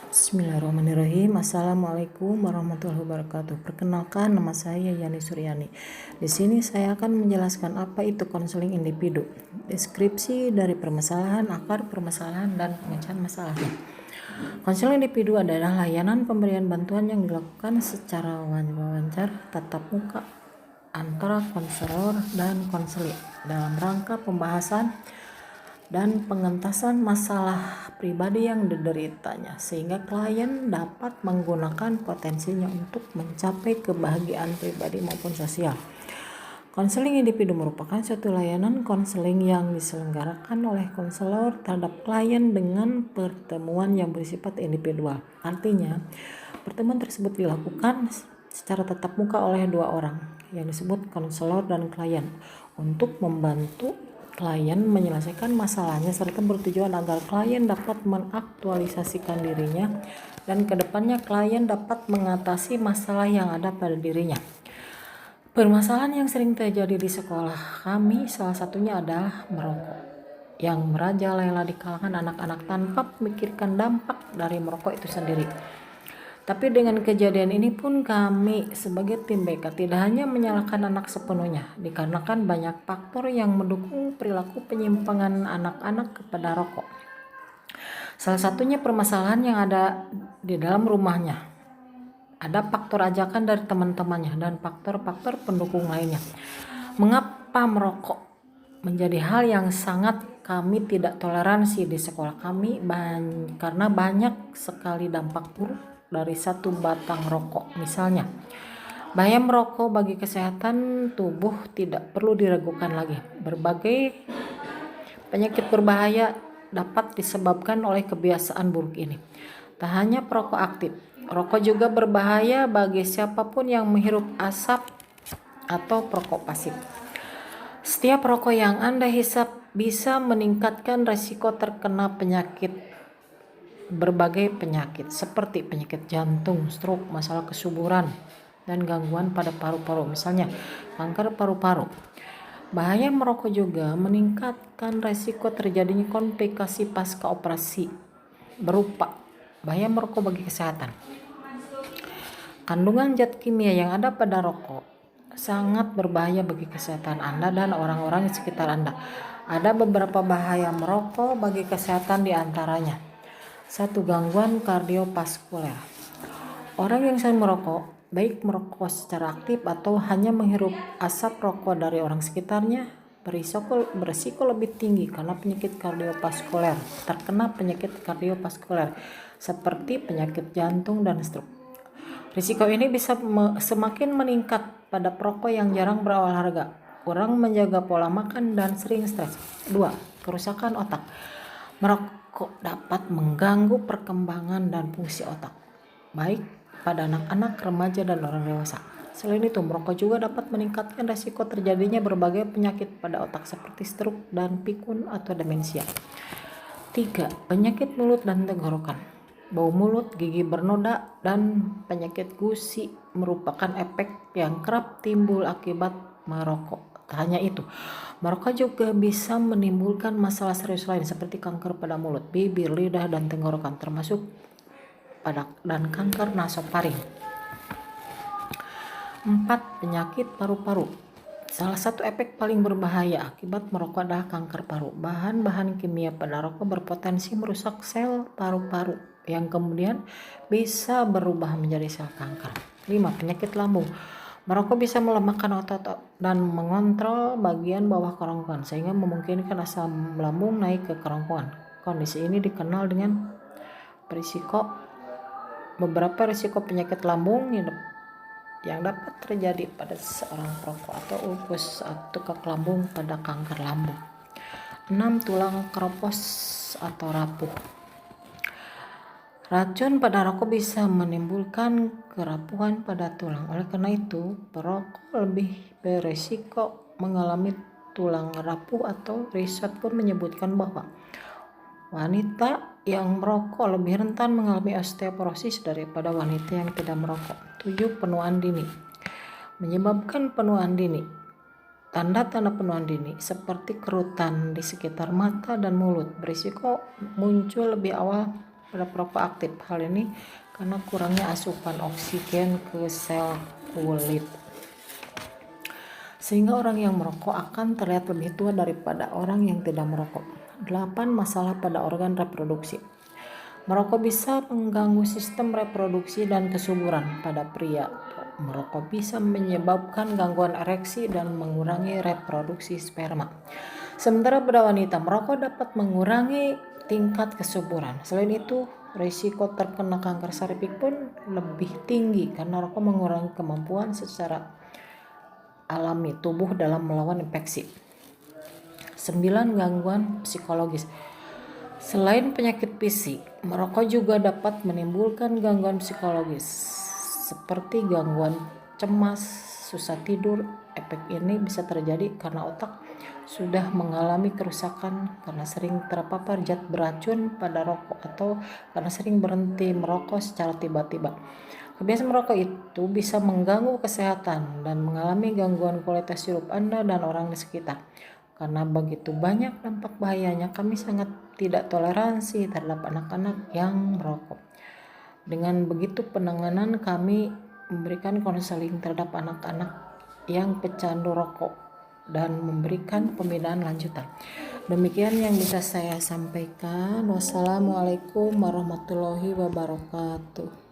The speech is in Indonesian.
Bismillahirrahmanirrahim. Assalamualaikum warahmatullahi wabarakatuh. Perkenalkan, nama saya Yani Suryani. Di sini saya akan menjelaskan apa itu konseling individu, deskripsi dari permasalahan, akar permasalahan, dan pemecahan masalahnya. Konseling individu adalah layanan pemberian bantuan yang dilakukan secara wawancara tatap muka antara konselor dan konseling dalam rangka pembahasan dan pengentasan masalah pribadi yang dideritanya, sehingga klien dapat menggunakan potensinya untuk mencapai kebahagiaan pribadi maupun sosial. Konseling individu merupakan suatu layanan konseling yang diselenggarakan oleh konselor terhadap klien dengan pertemuan yang bersifat individual. Artinya, pertemuan tersebut dilakukan secara tatap muka oleh dua orang yang disebut konselor dan klien untuk membantu klien menyelesaikan masalahnya serta bertujuan agar klien dapat mengaktualisasikan dirinya dan kedepannya klien dapat mengatasi masalah yang ada pada dirinya. Permasalahan yang sering terjadi di sekolah kami salah satunya adalah merokok yang merajalela di kalangan anak-anak tanpa memikirkan dampak dari merokok itu sendiri. Tapi dengan kejadian ini pun kami sebagai tim BK tidak hanya menyalahkan anak sepenuhnya, dikarenakan banyak faktor yang mendukung perilaku penyimpangan anak-anak kepada rokok. Salah satunya permasalahan yang ada di dalam rumahnya. Ada faktor ajakan dari teman-temannya dan faktor-faktor pendukung lainnya. Mengapa merokok menjadi hal yang sangat kami tidak toleransi di sekolah kami karena banyak sekali dampak buruk dari satu batang rokok. Misalnya, bahaya merokok bagi kesehatan tubuh tidak perlu diragukan lagi. Berbagai penyakit berbahaya dapat disebabkan oleh kebiasaan buruk ini. Tak hanya perokok aktif, rokok juga berbahaya bagi siapapun yang menghirup asap atau perokok pasif. Setiap rokok yang Anda hisap bisa meningkatkan risiko terkena berbagai penyakit seperti penyakit jantung, stroke, masalah kesuburan, dan gangguan pada paru-paru, misalnya kanker paru-paru. Bahaya merokok juga meningkatkan risiko terjadinya komplikasi pasca operasi berupa bahaya merokok bagi kesehatan. Kandungan zat kimia yang ada pada rokok sangat berbahaya bagi kesehatan Anda dan orang-orang di sekitar Anda. Ada beberapa bahaya merokok bagi kesehatan di antaranya. 1. Gangguan kardiovaskuler. Orang yang sering merokok, baik merokok secara aktif atau hanya menghirup asap rokok dari orang sekitarnya, berisiko lebih tinggi karena penyakit kardiovaskuler, terkena penyakit kardiovaskuler seperti penyakit jantung dan stroke. Risiko ini bisa semakin meningkat pada perokok yang jarang berolahraga, kurang menjaga pola makan, dan sering stres. 2. Kerusakan otak. Merokok dapat mengganggu perkembangan dan fungsi otak, baik pada anak-anak, remaja, dan orang dewasa. Selain itu, merokok juga dapat meningkatkan risiko terjadinya berbagai penyakit pada otak seperti stroke dan pikun atau demensia. 3. Penyakit mulut dan tenggorokan. Bau mulut, gigi bernoda, dan penyakit gusi merupakan efek yang kerap timbul akibat merokok. Tak hanya itu, merokok juga bisa menimbulkan masalah serius lain seperti kanker pada mulut, bibir, lidah, dan tenggorokan, termasuk dan kanker nasofaring. 4. Penyakit paru-paru. Salah satu efek paling berbahaya akibat merokok adalah kanker paru. Bahan-bahan kimia pada rokok berpotensi merusak sel paru-paru yang kemudian bisa berubah menjadi sel kanker. 5. Penyakit lambung. Merokok bisa melemahkan otot dan mengontrol bagian bawah kerongkongan sehingga memungkinkan asam lambung naik ke kerongkongan. Kondisi ini dikenal dengan beberapa risiko penyakit lambung yang dapat terjadi pada seorang perokok atau ulkus atau tukak lambung pada kanker lambung. 6. Tulang keropos atau rapuh. Racun pada rokok bisa menimbulkan kerapuhan pada tulang. Oleh karena itu, perokok lebih berisiko mengalami tulang rapuh atau riset pun menyebutkan bahwa wanita yang merokok lebih rentan mengalami osteoporosis daripada wanita yang tidak merokok. 7. Penuaan dini. Menyebabkan penuaan dini. Tanda-tanda penuaan dini seperti kerutan di sekitar mata dan mulut berisiko muncul lebih awal pada perokok aktif. Hal ini karena kurangnya asupan oksigen ke sel kulit, sehingga orang yang merokok akan terlihat lebih tua daripada orang yang tidak merokok. 8. Masalah pada organ reproduksi. Merokok bisa mengganggu sistem reproduksi dan kesuburan pada pria. Merokok bisa menyebabkan gangguan ereksi dan mengurangi reproduksi sperma. Sementara pada wanita, merokok dapat mengurangi tingkat kesuburan. Selain itu, risiko terkena kanker serviks pun lebih tinggi karena rokok mengurangi kemampuan secara alami tubuh dalam melawan infeksi. 9. Gangguan psikologis. Selain penyakit fisik, merokok juga dapat menimbulkan gangguan psikologis seperti gangguan cemas, susah tidur. Efek ini bisa terjadi karena otak sudah mengalami kerusakan karena sering terpapar zat beracun pada rokok atau karena sering berhenti merokok secara tiba-tiba. Kebiasaan merokok itu bisa mengganggu kesehatan dan mengalami gangguan kualitas hidup Anda dan orang di sekitar. Karena begitu banyak dampak bahayanya, kami sangat tidak toleransi terhadap anak-anak yang merokok. Dengan begitu penanganan kami memberikan konseling terhadap anak-anak yang pecandu rokok dan memberikan pembinaan lanjutan. Demikian yang bisa saya sampaikan. Wassalamualaikum warahmatullahi wabarakatuh.